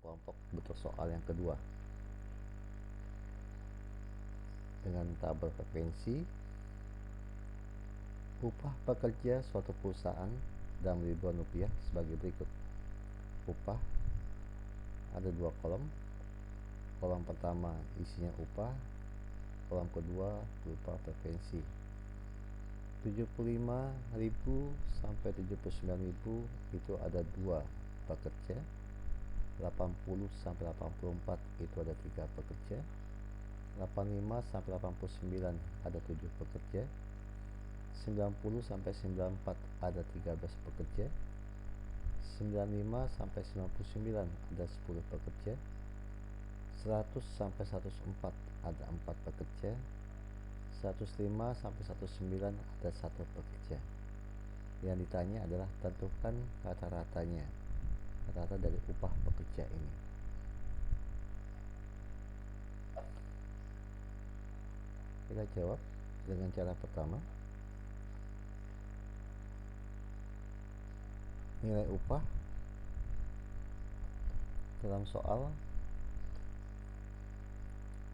kelompok bentuk soal yang kedua dengan tabel frekuensi. Upah pekerja suatu perusahaan dalam ribuan rupiah sebagai berikut. Upah ada dua kolom. Kolom pertama isinya upah, kolom kedua berupa frekuensi. 75.000 sampai 79.000 itu ada dua pekerja. 80 sampai 84 itu ada 3 pekerja. 85 sampai 89 ada 7 pekerja. 90 sampai 94 ada 13 pekerja. 95 sampai 99 ada 10 pekerja. 100 sampai 104 ada 4 pekerja. 105 sampai 109 ada 1 pekerja. Yang ditanya adalah tentukan rata-ratanya, rata-rata dari upah pekerja ini. Kita jawab dengan cara pertama. Nilai upah dalam soal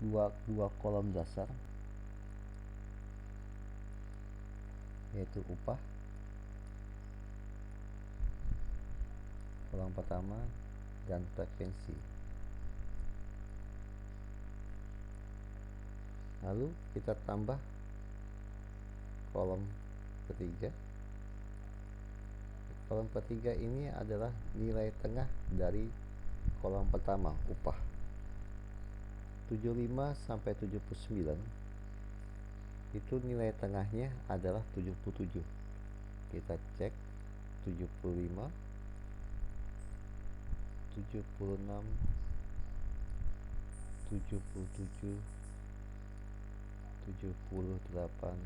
dua kolom dasar, yaitu upah kolom pertama dan frekuensi. Lalu kita tambah kolom ketiga. Kolom ketiga ini adalah nilai tengah dari kolom pertama, upah. 75 sampai 79 itu nilai tengahnya adalah 77. Kita cek 75, 76, 77, 78,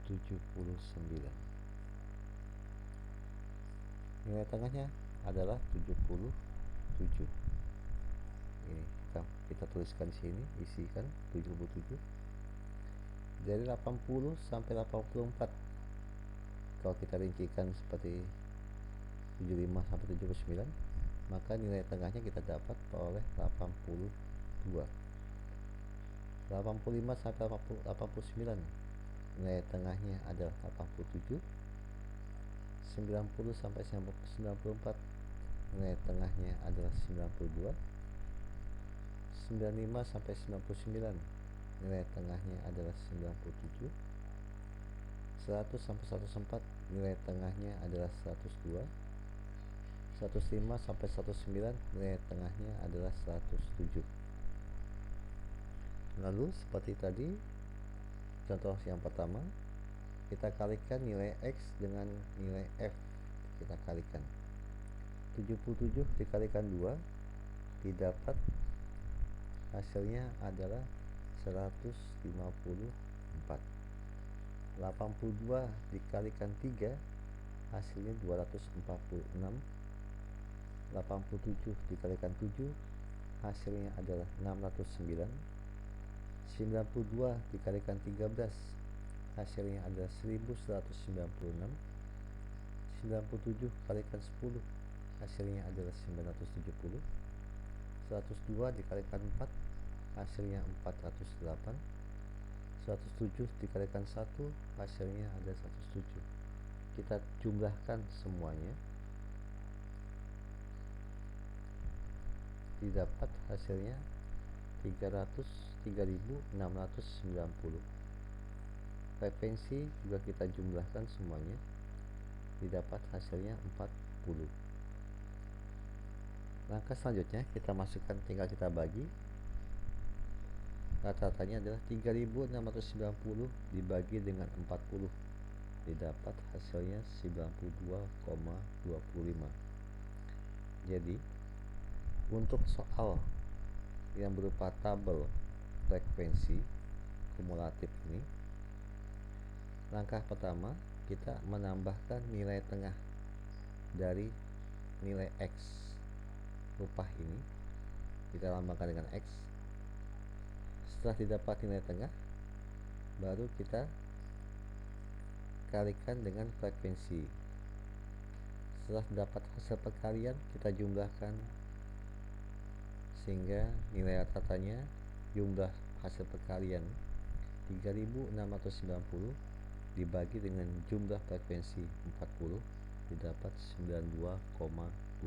79. Nilai tengahnya adalah 77. Ini kita tuliskan di sini, isikan 77. Dari 80 sampai 84, kalau kita rincikan seperti 75 sampai 79, maka nilai tengahnya kita dapat oleh 82. 85 sampai 89, nilai tengahnya adalah 87. 90 sampai 94, nilai tengahnya adalah 92. 95 sampai 99, nilai tengahnya adalah 97. 100 sampai 104, nilai tengahnya adalah 102. 105 sampai 109, nilai tengahnya adalah 107. Lalu seperti tadi contoh yang pertama, kita kalikan nilai X dengan nilai F. Kita kalikan 77 dikalikan 2 didapat hasilnya adalah 154. 82 dikalikan 3 hasilnya 246. 87 dikalikan 7 hasilnya adalah 609. 92 dikalikan 13 hasilnya adalah 1196. 97 kalikan 10 hasilnya adalah 970. 102 dikalikan 4 hasilnya 408. 107 dikalikan 1 hasilnya ada 107. Kita jumlahkan semuanya, didapat hasilnya 303.690. Frekuensi juga kita jumlahkan semuanya, didapat hasilnya 40. Langkah selanjutnya kita masukkan, tinggal kita bagi. Rata-ratanya adalah 3.690 dibagi dengan 40, didapat hasilnya 92,25. Jadi untuk soal yang berupa tabel frekuensi kumulatif ini, langkah pertama kita menambahkan nilai tengah dari nilai X upah ini, kita lambangkan dengan X. Setelah didapat nilai tengah, baru kita kalikan dengan frekuensi. Setelah dapat hasil perkalian, kita jumlahkan sehingga nilai rata-ratanya jumlah hasil perkalian 3690 dibagi dengan jumlah frekuensi 40 didapat 92,25.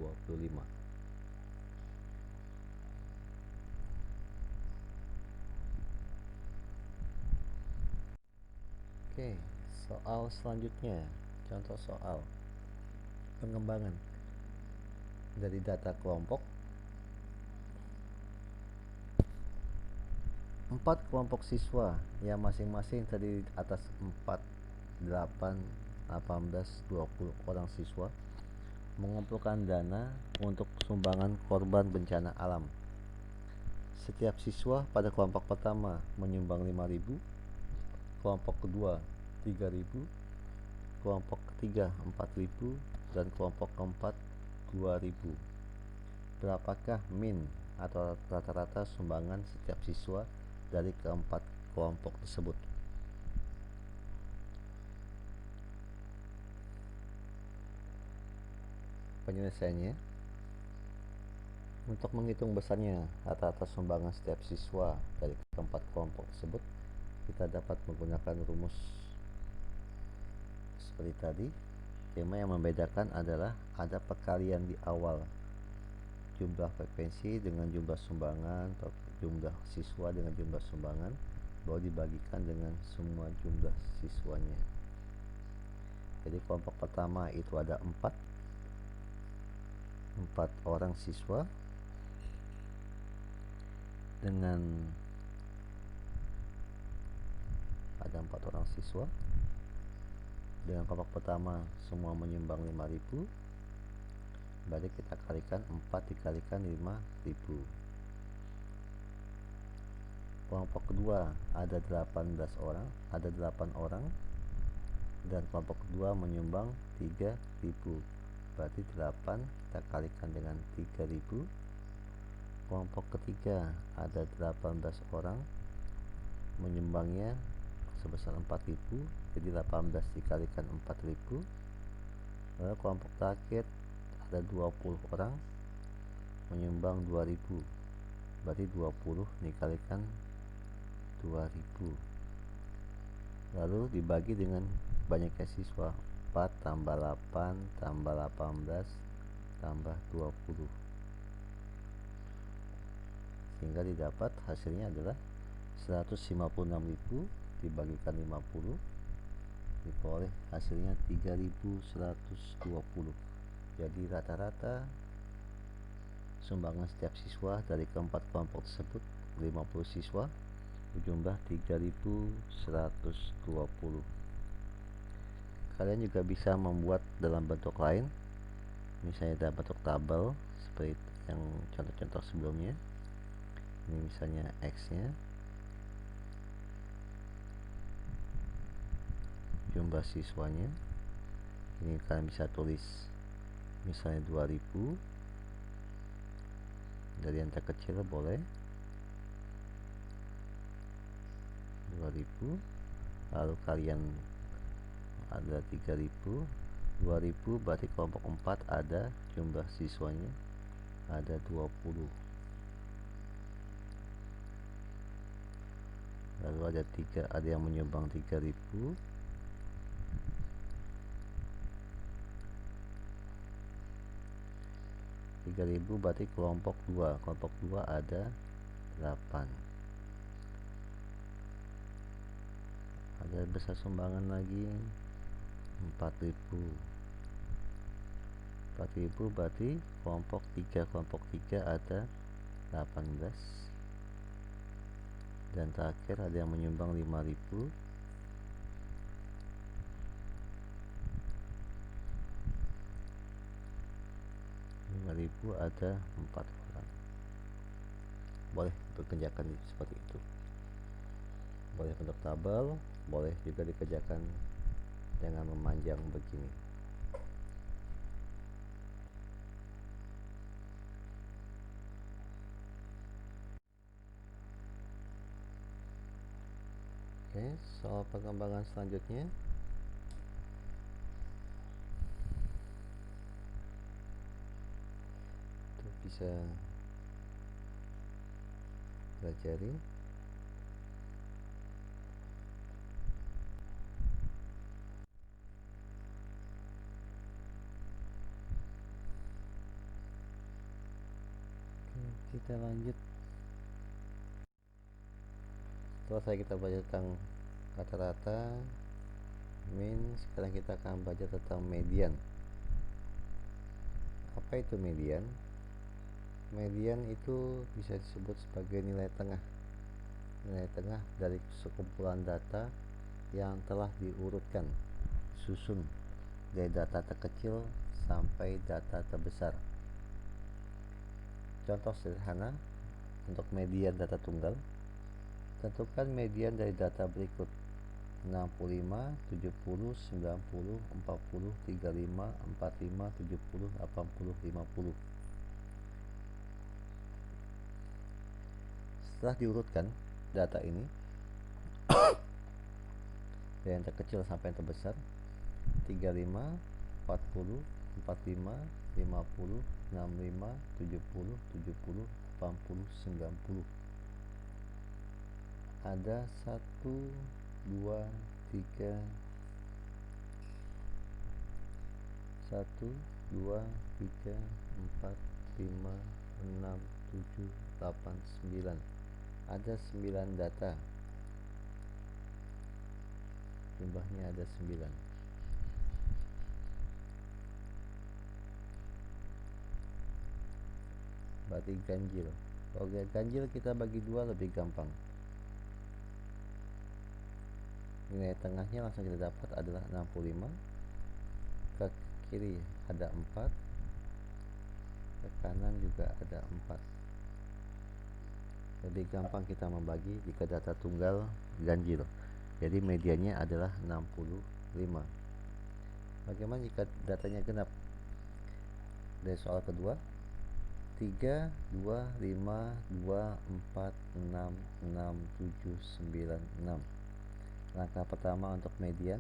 Oke, soal selanjutnya, contoh soal pengembangan dari data kelompok. 4 kelompok siswa yang masing-masing terdiri atas 4, 8, 18, 20 orang siswa mengumpulkan dana untuk sumbangan korban bencana alam. Setiap siswa pada kelompok pertama menyumbang 5.000, kelompok kedua 3.000, kelompok ketiga 4.000, dan kelompok keempat 2.000. Berapakah min atau rata-rata sumbangan setiap siswa dari keempat kelompok tersebut? Penyelesaiannya, untuk menghitung besarnya rata-rata sumbangan setiap siswa dari keempat kelompok tersebut, kita dapat menggunakan rumus seperti tadi. Cuma yang membedakan adalah ada perkalian di awal, jumlah frekuensi dengan jumlah sumbangan atau jumlah siswa dengan jumlah sumbangan, baru dibagikan dengan semua jumlah siswanya. Jadi kelompok pertama itu ada 4 orang siswa dengan ada 4 orang siswa. Dengan kelompok pertama semua menyumbang 5.000, berarti kita kalikan 4 dikalikan 5.000. Kelompok kedua ada 8 orang dan kelompok kedua menyumbang 3.000, berarti 8 kita kalikan dengan 3.000. Kelompok ketiga ada 18 orang menyumbangnya sebesar 4.000, jadi 18 dikalikan 4.000. Lalu kelompok terakhir ada 20 orang menyumbang 2.000, berarti 20 dikalikan 2.000. Lalu dibagi dengan banyaknya siswa, 4 tambah 8 tambah 18 tambah 20, sehingga didapat hasilnya adalah 156.000 dibagikan 50, diperoleh hasilnya 3.120. Jadi rata-rata sumbangan setiap siswa dari keempat kelompok tersebut 50 siswa berjumlah 3.120. Kalian juga bisa membuat dalam bentuk lain, misalnya dalam bentuk tabel seperti yang contoh-contoh sebelumnya. Ini misalnya X-nya, jumlah siswanya. Ini kalian bisa tulis misalnya 2.000, dari yang terkecil boleh 2.000. Lalu kalian ada 3.000, 2.000 berarti kelompok 4 ada jumlah siswanya ada 20. Lalu ada yang menyumbang 3.000. Berarti kelompok 2 ada 8. Ada besar sumbangan lagi 4.000 berarti kelompok 3 ada 18. Dan terakhir ada yang menyumbang 5.000. Ada 4 orang. Boleh dikerjakan seperti itu, boleh bentuk tabel, boleh juga dikerjakan dengan memanjang begini. Oke, soal pengembangan selanjutnya. bisa pelajari. Oke, kita lanjut. Setelah kita belajar tentang rata-rata, mean, sekarang kita akan belajar tentang median. Apa itu median? Median itu bisa disebut sebagai nilai tengah. Nilai tengah dari sekumpulan data yang telah diurutkan, susun dari data terkecil sampai data terbesar. Contoh sederhana untuk median data tunggal. Tentukan median dari data berikut: 65, 70, 90, 40, 35, 45, 70, 80, 50. Setelah diurutkan data ini dari yang terkecil sampai yang terbesar: 35, 40, 45, 50, 65, 70, 70, 80, 90. Ada 1, 2, 3, 1, 2, 3, 4, 5, 6, 7, 8, 9. Ada 9 data. Jumlahnya ada 9. Berarti ganjil. Kalau ganjil kita bagi 2 lebih gampang. Nilai tengahnya langsung kita dapat adalah 65. Ke kiri ada 4, ke kanan juga ada 4. Lebih gampang kita membagi jika data tunggal ganjil. Jadi mediannya adalah 65. Bagaimana jika datanya genap? Dari soal kedua, 3, 2, 5, 2, 4, 6, 6, 7, 9, 6. Langkah pertama untuk median: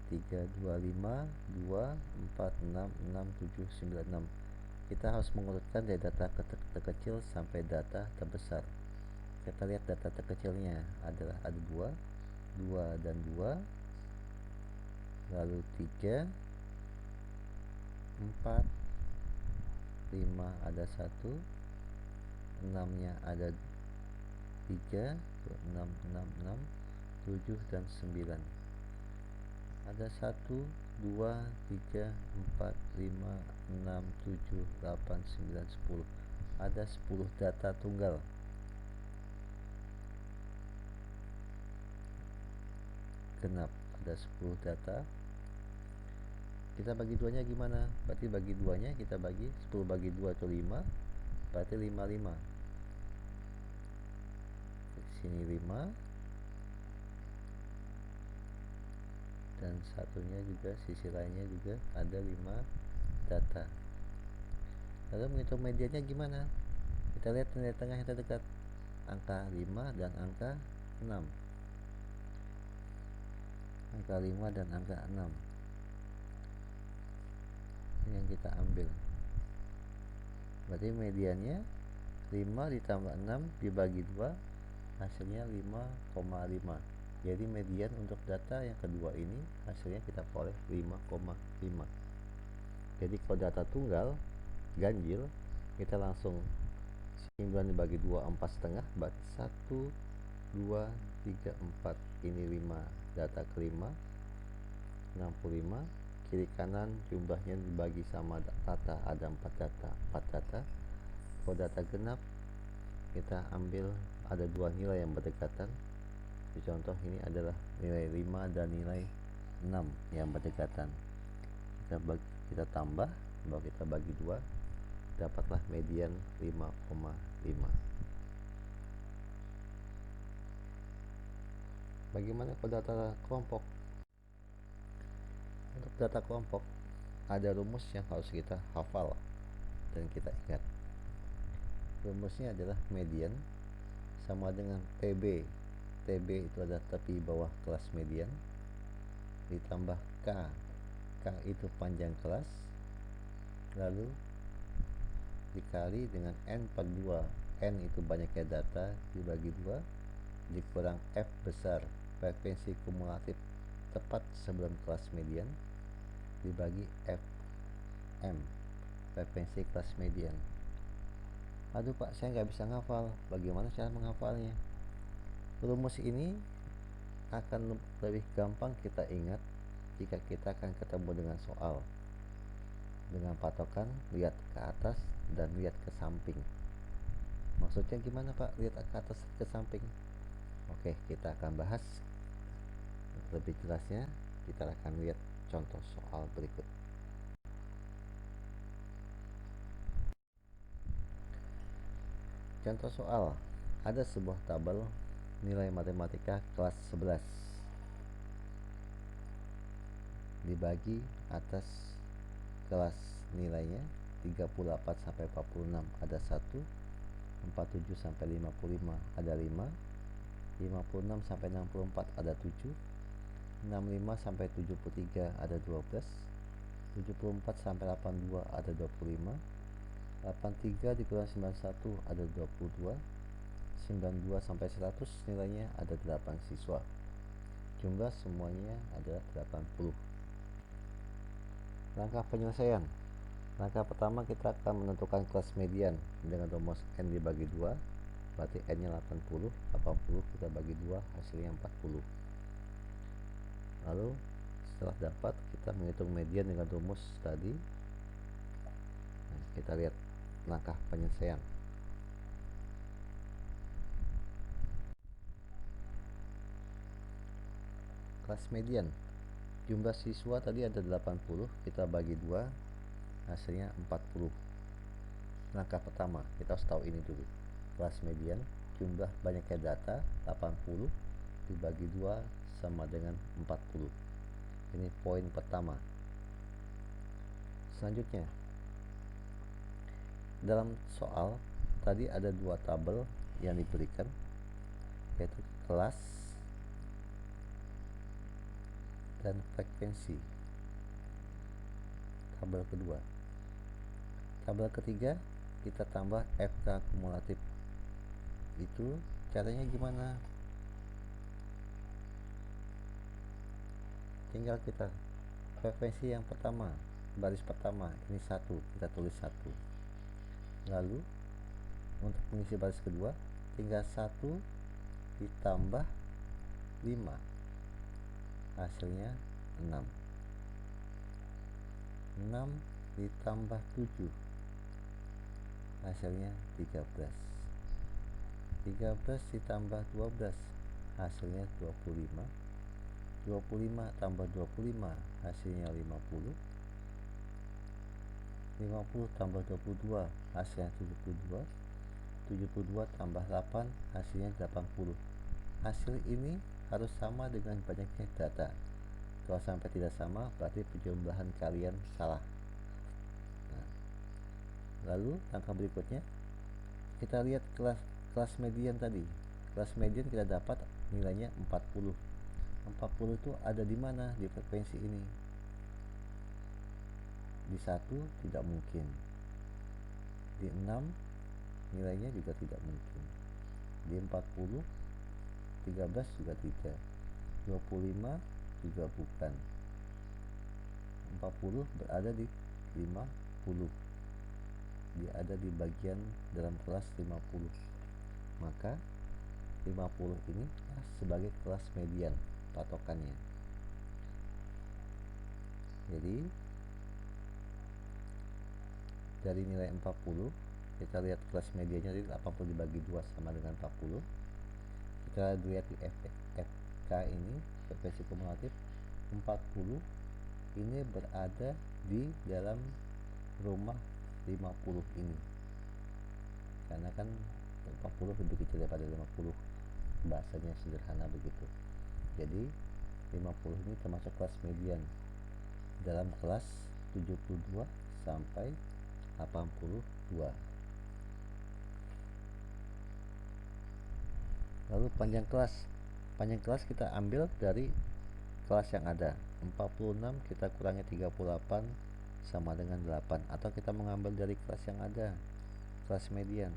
3, 2, 5, 2, 4, 6, 6, 7, 9, 6. Kita harus mengurutkan dari data terkecil sampai data terbesar. Kita lihat data terkecilnya adalah ada 2 dan 2, lalu 3, 4, 5 ada 1, 6-nya ada 3, 6, 6, 6, 7 dan 9. Ada 1, 2, 3, 4, 5, 6, 7, 8, 9, 10. Ada 10 data tunggal. Genap, ada 10 data. Kita bagi duanya gimana? Berarti bagi duanya kita bagi 10 bagi 2 itu 5, berarti 55. Di sini 5, dan satunya juga, sisi lainnya juga ada 5 data. Lalu menghitung mediannya gimana? Kita lihat nilai tengah yang terdekat, angka 5 dan angka 6. Angka 5 dan angka 6 yang kita ambil. Berarti mediannya 5 ditambah 6 dibagi 2, hasilnya 5,5. Jadi median untuk data yang kedua ini hasilnya kita peroleh 5,5. Jadi kalau data tunggal ganjil, kita langsung 9 dibagi 2, 4,5, berarti 1, 2, 3, 4. Ini 5 data kelima, 65. Kiri kanan jumlahnya dibagi sama rata, ada 4 data. Kalau data genap, kita ambil ada 2 nilai yang berdekatan. Di contoh ini adalah nilai 5 dan nilai 6 yang berdekatan. Kita tambah, bahwa kita bagi 2, dapatlah median 5,5. Bagaimana kalau data kelompok? Untuk data kelompok ada rumus yang harus kita hafal dan kita ingat. Rumusnya adalah median sama dengan TB. TB itu adalah tepi bawah kelas median, ditambah K. K itu panjang kelas, lalu dikali dengan N per 2. N itu banyaknya data dibagi 2 dikurang F besar, frekuensi kumulatif tepat sebelum kelas median, dibagi FM, frekuensi kelas median. Aduh Pak, saya nggak bisa ngafal. Bagaimana cara menghafalnya? Rumus ini akan lebih gampang kita ingat jika kita akan ketemu dengan soal. Dengan patokan lihat ke atas dan lihat ke samping. Maksudnya gimana Pak, lihat ke atas ke samping? Oke, kita akan bahas lebih jelasnya. Kita akan lihat contoh soal berikut. Contoh soal, ada sebuah tabel nilai matematika kelas 11 dibagi atas kelas nilainya 38 sampai 46 ada 1, 47 sampai 55 ada 5, 56 sampai 64 ada 7, 65 sampai 73 ada 12, 74 sampai 82 ada 25, 83 dikurang 91 ada 22, 92 sampai 100 nilainya ada 8 siswa. Jumlah semuanya adalah 80. Langkah penyelesaian. Langkah pertama kita akan menentukan kelas median dengan rumus N dibagi 2, berarti N nya 80, 80 kita bagi 2 hasilnya 40. Lalu setelah dapat kita menghitung median dengan rumus tadi. Nah, kita lihat langkah penyelesaian. Kelas median, jumlah siswa tadi ada 80, kita bagi 2 hasilnya 40. Langkah pertama kita harus tahu ini dulu. Kelas median, jumlah banyaknya data 80 dibagi 2 sama dengan 40. Ini poin pertama. Selanjutnya, dalam soal tadi ada 2 tabel yang diberikan, yaitu kelas dan frekuensi. Tabel kedua. Tabel ketiga kita tambah FK kumulatif. Itu caranya gimana? Tinggal kita frekuensi yang pertama, baris pertama ini 1, kita tulis 1. Lalu untuk mengisi baris kedua tinggal 1 ditambah 5, hasilnya 6. 6 ditambah 7, hasilnya 13. 13 ditambah 12, hasilnya 25. 25 tambah 25, hasilnya 50. 50 tambah 22, hasilnya 72. 72 tambah 8, hasilnya 80. Hasil ini harus sama dengan banyaknya data. Kalau sampai tidak sama, berarti penjumlahan kalian salah. Nah, lalu langkah berikutnya kita lihat kelas median tadi. Kelas median kita dapat nilainya 40. 40 itu ada di mana di frekuensi ini? Di 1 tidak mungkin. Di 6 nilainya juga tidak mungkin. Di 40 13 juga tidak. 25 juga bukan. 40 berada di 50. Dia ada di bagian dalam kelas 50. Maka 50 ini sebagai kelas median patokannya. Jadi dari nilai 40 kita lihat kelas mediannya, jadi 80 dibagi 2 sama dengan 40. Kita lihat di FK ini, frekuensi kumulatif 40 ini berada di dalam rumah 50 ini, karena kan 40 lebih kecil daripada 50, bahasanya sederhana begitu. Jadi 50 ini termasuk kelas median dalam kelas 72 sampai 82. Lalu panjang kelas kita ambil dari kelas yang ada. 46 kita kurangi 38 sama dengan 8, atau kita mengambil dari kelas yang ada. kelas median,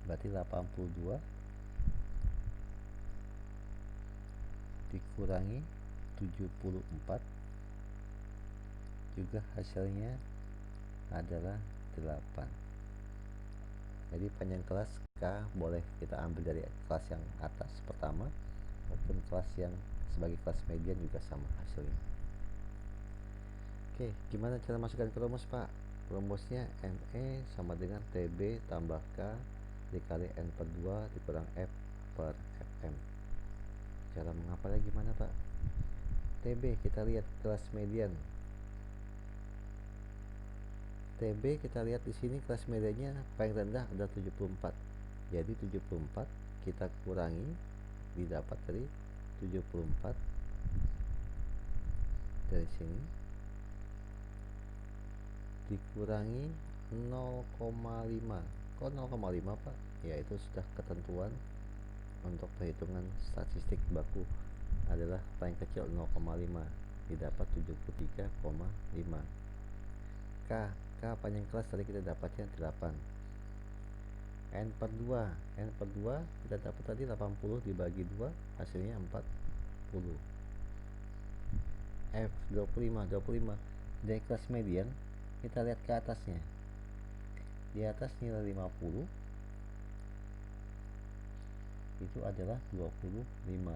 berarti 82 dikurangi 74 juga hasilnya adalah 8. Jadi panjang kelas K boleh kita ambil dari kelas yang atas pertama maupun kelas yang sebagai kelas median juga sama hasilnya. Oke, gimana cara masukkan ke rumus, Pak? Rumusnya NE sama dengan TB tambah K dikali N per 2 dikurang F per FM. Cara mengapalnya gimana, Pak? TB kita lihat kelas median. TB kita lihat di sini kelas mediannya paling rendah ada 74. Jadi 74 kita kurangi didapat dari 74 dari sini dikurangi 0,5. Kok 0,5, Pak? Ya itu sudah ketentuan untuk perhitungan statistik baku adalah paling kecil 0,5 didapat 73,5. K panjang kelas tadi kita dapatnya 8. N per 2 kita dapat tadi 80 dibagi 2 hasilnya 40. F 25 dari kelas median kita lihat ke atasnya, di atas nilai 50 itu adalah 25,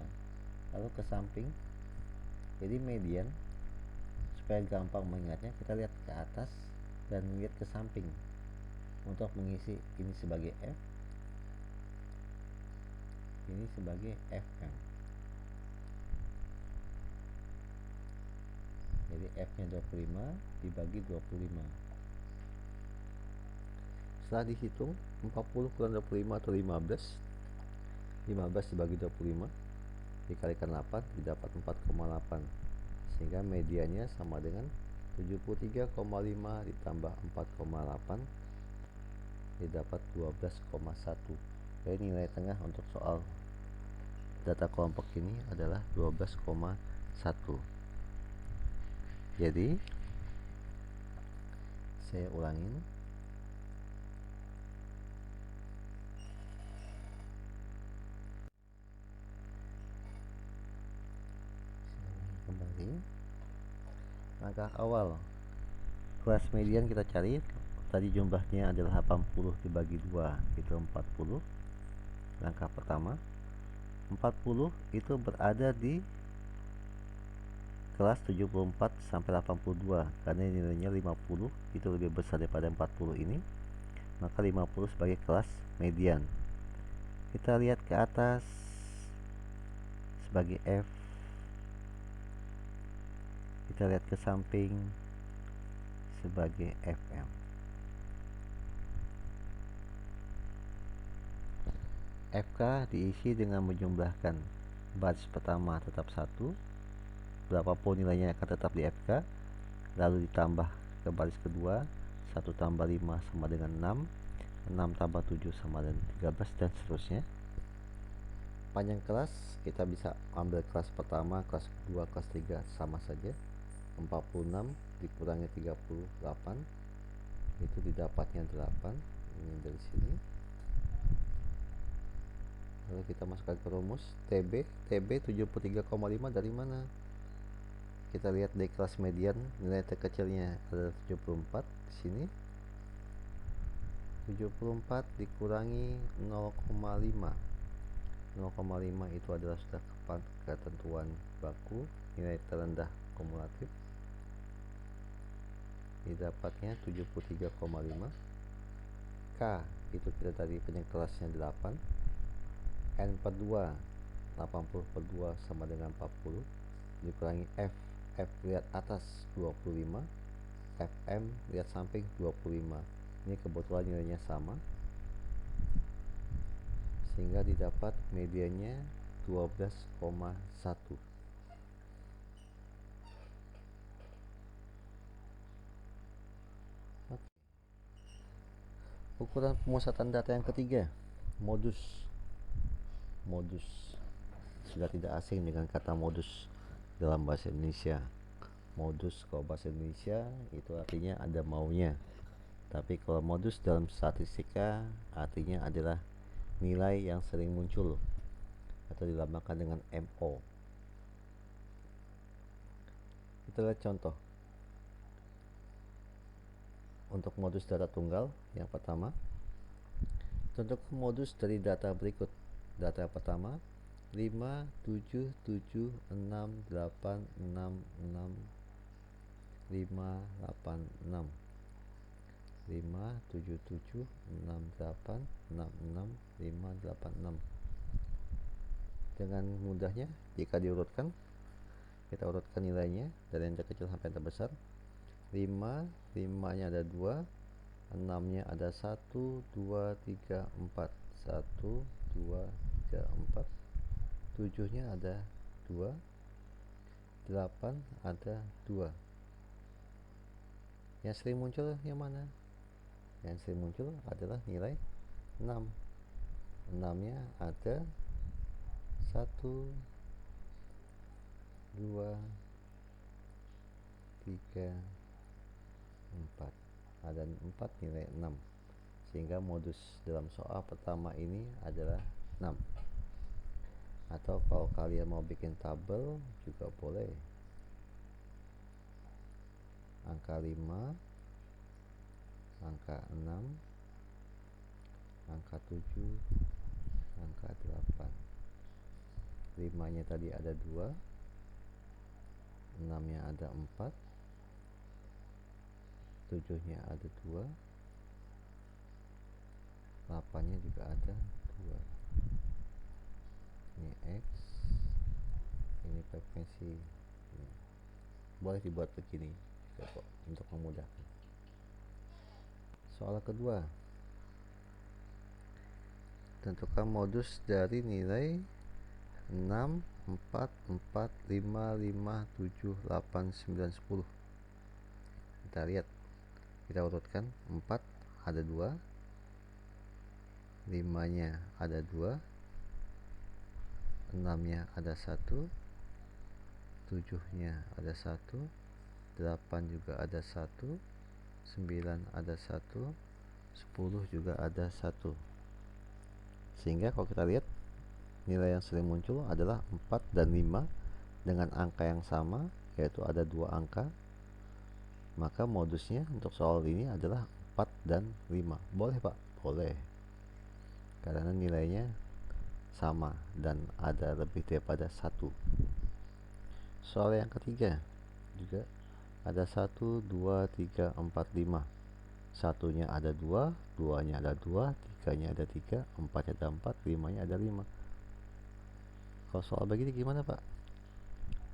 lalu ke samping. Jadi median supaya gampang mengingatnya kita lihat ke atas dan lihat ke samping untuk mengisi ini sebagai F, ini sebagai FM. Jadi F nya 25 dibagi 25. Setelah dihitung 40 kurang 25 atau 15 dibagi 25 dikalikan 8 didapat 4,8, sehingga medianya sama dengan 73,5 ditambah 4,8 didapat 12,1. Jadi nilai tengah untuk soal data kelompok ini adalah 12,1. Jadi saya ulangin, kembali. Langkah awal kelas median kita cari, tadi jumlahnya adalah 80 dibagi 2 itu 40. Langkah pertama 40 itu berada di kelas 74 sampai 82 karena nilainya 50 itu lebih besar daripada 40 ini, maka 50 sebagai kelas median. Kita lihat ke atas sebagai F, kita lihat ke samping sebagai FM. FK diisi dengan menjumlahkan baris pertama tetap 1, berapapun nilainya akan tetap di FK, lalu ditambah ke baris kedua, 1 tambah 5 sama dengan 6, 6 tambah 7 sama dengan 13, dan seterusnya. Panjang kelas kita bisa ambil kelas pertama, kelas kedua, kelas 3 sama saja. 46 dikurangi 38 itu didapatnya 8. Ini dari sini. Lalu kita masukkan ke rumus TB 73,5 dari mana? Kita lihat di kelas median nilai terkecilnya adalah 74 di sini. 74 dikurangi 0,5. 0,5 itu adalah sudah ketentuan baku, nilai terendah kumulatif. Didapatnya 73,5. K itu kita tadi panjang kelasnya 8. N per 2 80 per 2 sama dengan 40 dikurangi F lihat atas 25, FM lihat samping 25. Ini kebetulan nilainya sama sehingga didapat medianya 12,1. Ukuran pemusatan data yang ketiga, modus sudah tidak asing dengan kata modus dalam bahasa Indonesia. Modus kalau bahasa Indonesia itu artinya ada maunya. Tapi kalau modus dalam statistika artinya adalah nilai yang sering muncul atau dilambangkan dengan MO. Kita lihat contoh. Untuk modus data tunggal yang pertama, contoh modus dari data berikut. Data pertama 5 7 7 6 8 6 6 5 8 6 5 7 7 6 8 6 6 5 8 6. Dengan mudahnya jika diurutkan, kita urutkan nilainya dari yang terkecil sampai yang terbesar. 5 nya ada 2, 6 nya ada 1 2 3 4, 1 2 3 4, 7 nya ada 2, 8 ada 2. Yang sering muncul yang mana? Yang sering muncul adalah nilai 6. 6 nya ada 1 2 3 4. Ada 4 nilai 6. Sehingga modus dalam soal pertama ini adalah 6. Atau kalau kalian mau bikin tabel juga boleh. Angka 5, angka 6, angka 7, angka 8. 5 nya tadi ada 2, 6 nya ada 4, 7 nya ada 2, 8 nya juga ada 2. Ini X, ini frekuensi. Boleh dibuat begini untuk memudahkan. Soal kedua, tentukan modus dari nilai 6, 4, 4, 5, 5, 7, 8, 9, 10. Kita lihat, kita urutkan. 4 ada 2, 5 nya ada 2, 6 nya ada 1, 7 nya ada 1, 8 juga ada 1, 9 ada 1, 10 juga ada 1. Sehingga kalau kita lihat, nilai yang sering muncul adalah 4 dan 5 dengan angka yang sama, yaitu ada 2 angka. Maka modusnya untuk soal ini adalah 4 dan 5. Boleh Pak? Boleh. Karena nilainya sama dan ada lebih daripada 1. Soal yang ketiga juga ada 1, 2, 3, 4, 5. 1 nya ada 2, 2 nya ada 2, 3 nya ada 3, 4 nya ada 4, 5 nya ada 5. Kalau soal begini gimana Pak?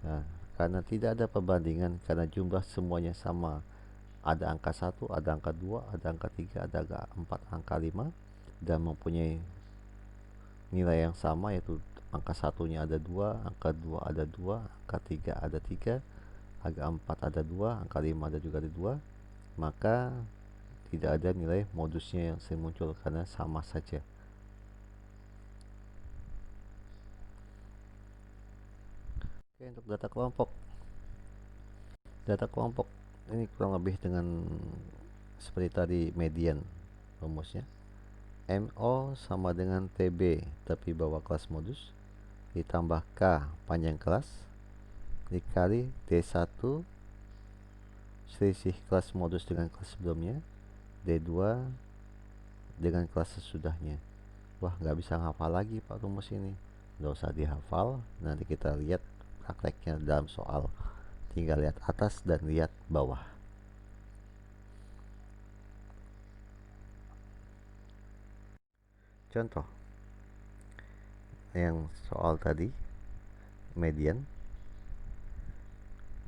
Nah, karena tidak ada perbandingan, karena jumlah semuanya sama, ada angka 1, ada angka 2, ada angka 3, ada angka 4, angka 5, dan mempunyai nilai yang sama, yaitu angka 1 nya ada 2, angka 2 ada 2, angka 3 ada 3, angka 4 ada 2, angka 5 ada juga ada 2, maka tidak ada nilai modusnya yang sering muncul karena sama saja. Oke, untuk data kelompok. Data kelompok ini kurang lebih dengan seperti tadi median rumusnya. MO sama dengan TB tapi bawah kelas modus ditambah K panjang kelas dikali D1 selisih kelas modus dengan kelas sebelumnya, D2 dengan kelas sesudahnya. Wah, nggak bisa ngapal lagi Pak rumus ini. Nggak usah dihafal, nanti kita lihat prakteknya dalam soal. Tinggal lihat atas dan lihat bawah. Contoh yang soal tadi, median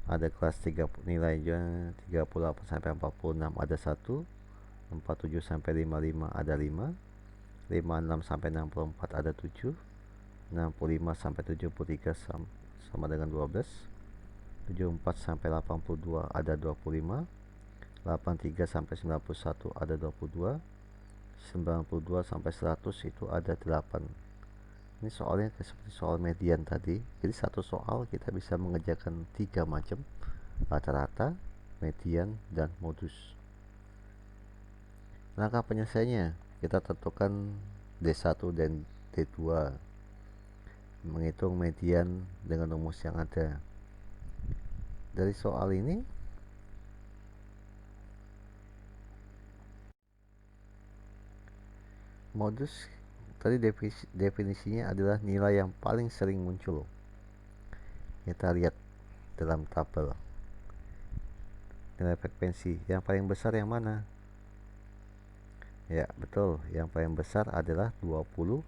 ada kelas 3, nilainya 38 sampai 46 ada 1, 47 sampai 55 ada 5, 56 sampai 64 ada 7, 65 sampai 73 sama dengan 12, 74 sampai 82 ada 25, 83 sampai 91 ada 22, 92 sampai 100 itu ada 8. Ini soalnya seperti soal median tadi. Jadi satu soal kita bisa mengerjakan 3 macam: rata-rata, median, dan modus. Langkah penyelesaiannya, kita tentukan D1 dan D2, menghitung median dengan rumus yang ada. Dari soal ini modus tadi definisinya adalah nilai yang paling sering muncul. Kita lihat dalam tabel nilai frekuensi yang paling besar yang mana? Ya betul, yang paling besar adalah 25.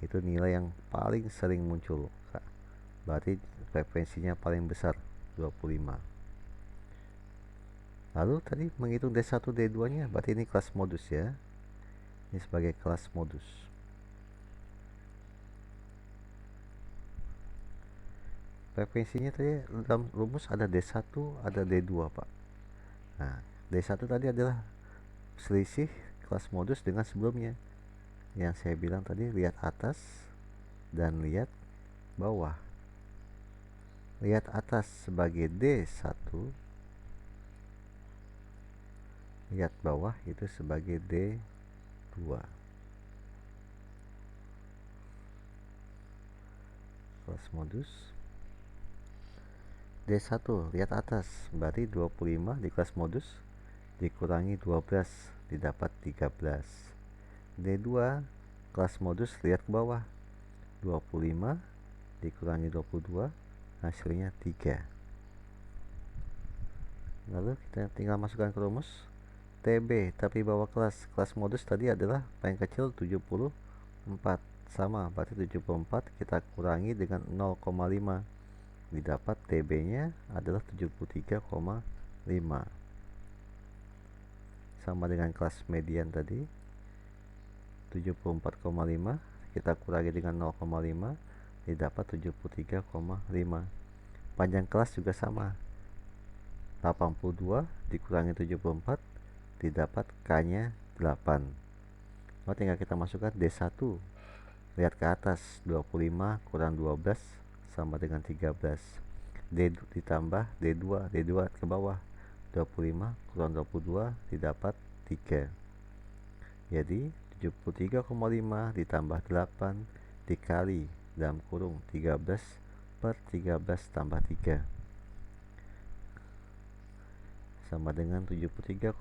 Itu nilai yang paling sering muncul, berarti frekuensinya paling besar 25. Lalu tadi menghitung D1 D2 nya, berarti ini kelas modus ya, ini sebagai kelas modus. Frekuensinya tadi dalam rumus ada D1 ada D2 Pak. Nah D1 tadi adalah selisih kelas modus dengan sebelumnya, yang saya bilang tadi, lihat atas dan lihat bawah. Lihat atas sebagai D1, lihat bawah itu sebagai D2. Kelas modus D1 lihat atas, berarti 25 di kelas modus dikurangi 12 didapat 13. D2 kelas modus lihat ke bawah, 25 dikurangi 22 hasilnya 3. Lalu kita tinggal masukkan ke rumus TB, tapi bawah kelas modus tadi adalah paling kecil 74, sama berarti 74 kita kurangi dengan 0,5 didapat TB nya adalah 73,5, sama dengan kelas median tadi 74,5 kita kurangi dengan 0,5 didapat 73,5. Panjang kelas juga sama, 82 dikurangi 74 didapat K nya 8. Lalu tinggal kita masukkan D1, lihat ke atas, 25 kurang 12 sama dengan 13. D ditambah D2, D2 ke bawah, 25 kurang 22 didapat 3. Jadi 73,5 ditambah 8 dikali dalam kurung 13 per 13 tambah 3 sama dengan 73,5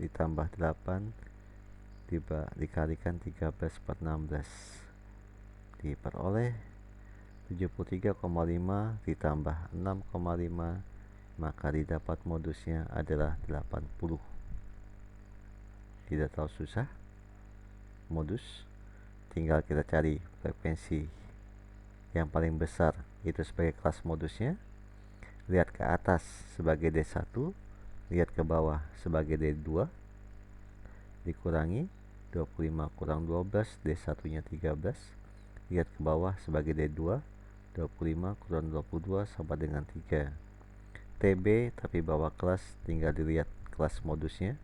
ditambah 8 dikalikan 13 per 16 diperoleh 73,5 ditambah 6,5, maka didapat modusnya adalah 80. Tidak terlalu susah modus, tinggal kita cari frekuensi yang paling besar itu sebagai kelas modusnya, lihat ke atas sebagai D1, lihat ke bawah sebagai D2, dikurangi 25 kurang 12, D1 nya 13, lihat ke bawah sebagai D2, 25 kurang 22 sama dengan 3. TB tapi bawah kelas, tinggal dilihat kelas modusnya,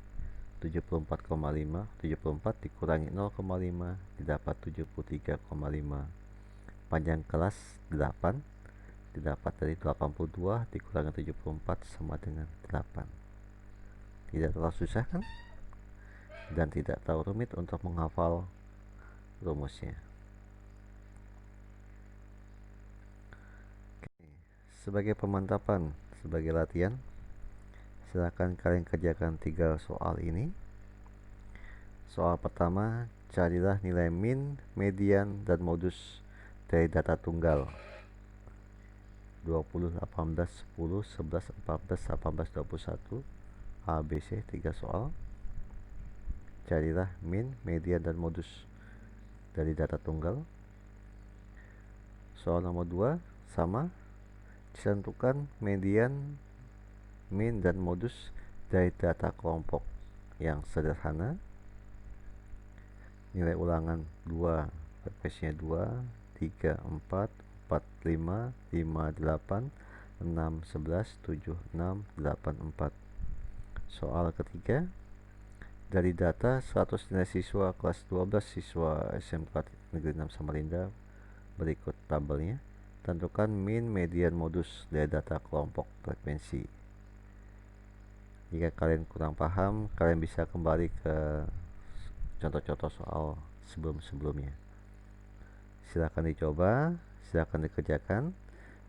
74,5, 74 dikurangi 0,5 didapat 73,5. Panjang kelas 8 didapat dari 82 dikurangi 74 sama dengan 8. Tidak terlalu susah kan? Dan tidak terlalu rumit untuk menghafal rumusnya. Sebagai pemantapan, sebagai latihan, silakan kalian kerjakan 3 soal ini. Soal pertama, carilah nilai min, median, dan modus dari data tunggal 20, 18, 10, 11, 14, 18, 21 ABC, 3 soal. Carilah min, median, dan modus dari data tunggal. Soal nomor 2 sama, tentukan median, min, dan modus dari data kelompok yang sederhana. Nilai ulangan 2, frekuensinya 2, 3, 4, 4, 5, 5, 8, 6, 11, 7, 6, 8, 4. Soal ketiga, dari data 100 nilai siswa kelas 12 siswa SMK Negeri 6 Samarinda, berikut tabelnya. Tentukan min, median, modus dari data kelompok frekuensi. Jika kalian kurang paham, kalian bisa kembali ke contoh-contoh soal sebelum-sebelumnya. Silahkan dicoba, silahkan dikerjakan.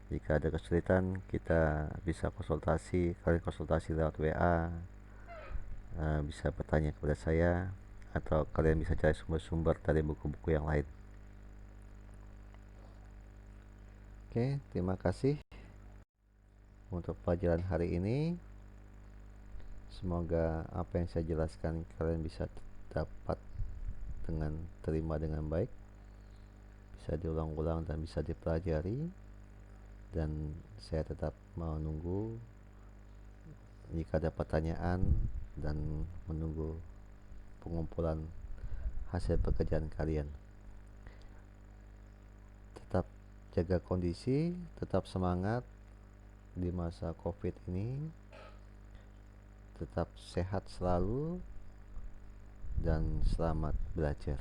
Jika ada kesulitan, kita bisa konsultasi. Kalian konsultasi lewat WA, bisa bertanya kepada saya, atau kalian bisa cari sumber-sumber dari buku-buku yang lain. Oke, terima kasih untuk pelajaran hari ini. Semoga apa yang saya jelaskan kalian bisa dapat terima dengan baik, bisa diulang-ulang dan bisa dipelajari. Dan saya tetap menunggu jika ada pertanyaan dan menunggu pengumpulan hasil pekerjaan kalian. Tetap jaga kondisi, tetap semangat di masa COVID ini, tetap sehat selalu, dan selamat belajar.